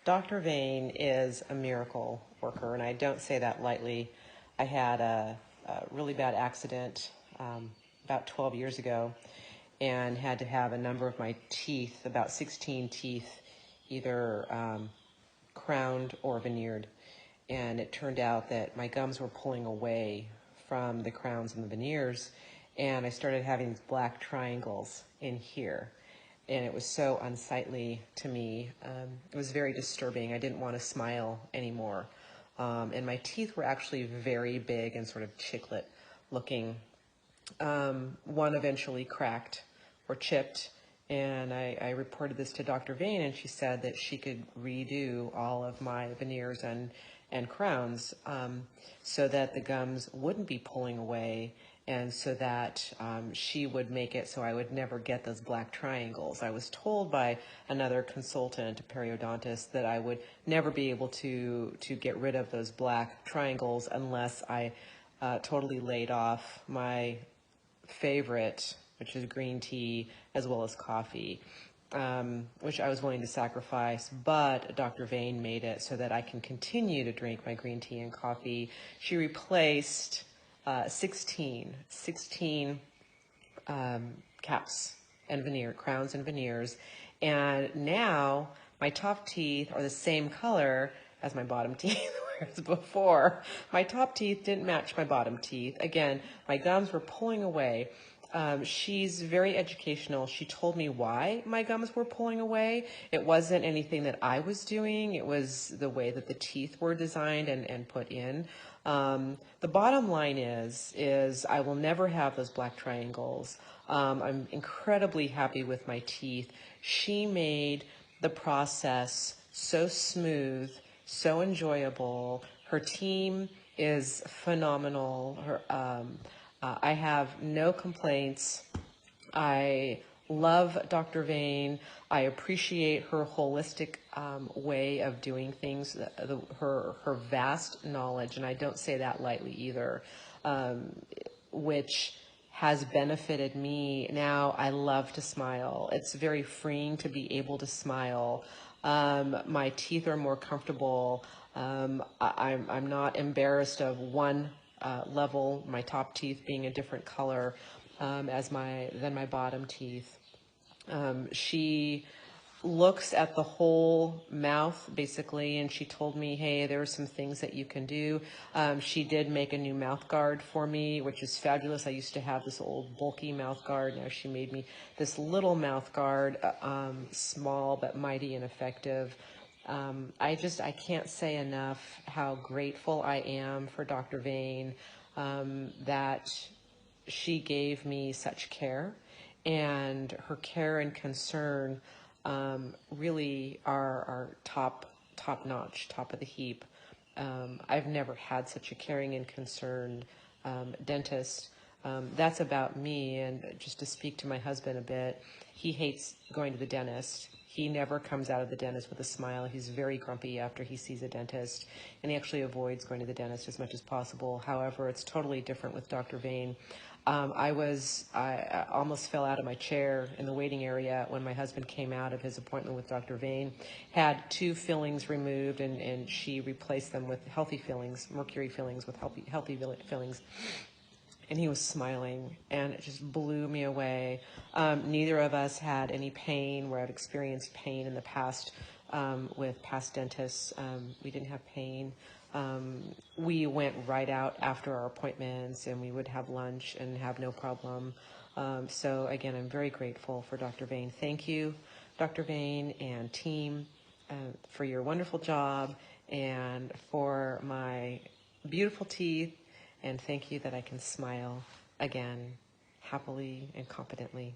Dr. Vane is a miracle worker, and I don't say that lightly. I had a really bad accident about 12 years ago and had to have a number of my teeth, about 16 teeth, either crowned or veneered. And it turned out that my gums were pulling away from the crowns and the veneers, and I started having these black triangles in here. And it was so unsightly to me. It was very disturbing. I didn't want to smile anymore. And my teeth were actually very big and sort of chiclet looking. One eventually cracked or chipped, and I reported this to Dr. Vane, and she said that she could redo all of my veneers and crowns so that the gums wouldn't be pulling away, and so that she would make it so I would never get those black triangles. I was told by another consultant, a periodontist, that I would never be able to get rid of those black triangles unless I totally laid off my favorite, which is green tea, as well as coffee, which I was willing to sacrifice, but Dr. Vane made it so that I can continue to drink my green tea and coffee. She replaced 16 caps and crowns and veneers, and now my top teeth are the same color as my bottom teeth, whereas before my top teeth didn't match my bottom teeth. Again, my gums were pulling away. She's very educational. She told me why my gums were pulling away. It wasn't anything that I was doing. It was the way that the teeth were designed and put in. The bottom line is I will never have those black triangles. I'm incredibly happy with my teeth. She made the process so smooth, so enjoyable. Her team is phenomenal. I have no complaints. I love Dr. Vane. I appreciate her holistic way of doing things, her vast knowledge, and I don't say that lightly either, which has benefited me. Now I love to smile. It's very freeing to be able to smile. My teeth are more comfortable. I'm not embarrassed of one level, my top teeth being a different color than my bottom teeth. She looks at the whole mouth basically, and she told me, hey, there are some things that you can do. She did make a new mouth guard for me, which is fabulous. I used to have this old bulky mouth guard. Now she made me this little mouth guard, small but mighty and effective. I can't say enough how grateful I am for Dr. Vane, that she gave me such care, and her care and concern really are top notch, top of the heap. I've never had such a caring and concerned dentist. That's about me, and just to speak to my husband a bit, he hates going to the dentist. He never comes out of the dentist with a smile. He's very grumpy after he sees a dentist, and he actually avoids going to the dentist as much as possible. However, it's totally different with Dr. Vane. I almost fell out of my chair in the waiting area when my husband came out of his appointment with Dr. Vane, had 2 fillings removed, and she replaced them with healthy fillings, mercury fillings with healthy fillings. And he was smiling, and it just blew me away. Neither of us had any pain, where I've experienced pain in the past with past dentists. We didn't have pain. We went right out after our appointments, and we would have lunch and have no problem. So again, I'm very grateful for Dr. Vane. Thank you, Dr. Vane and team, for your wonderful job and for my beautiful teeth. And thank you that I can smile again, happily and competently.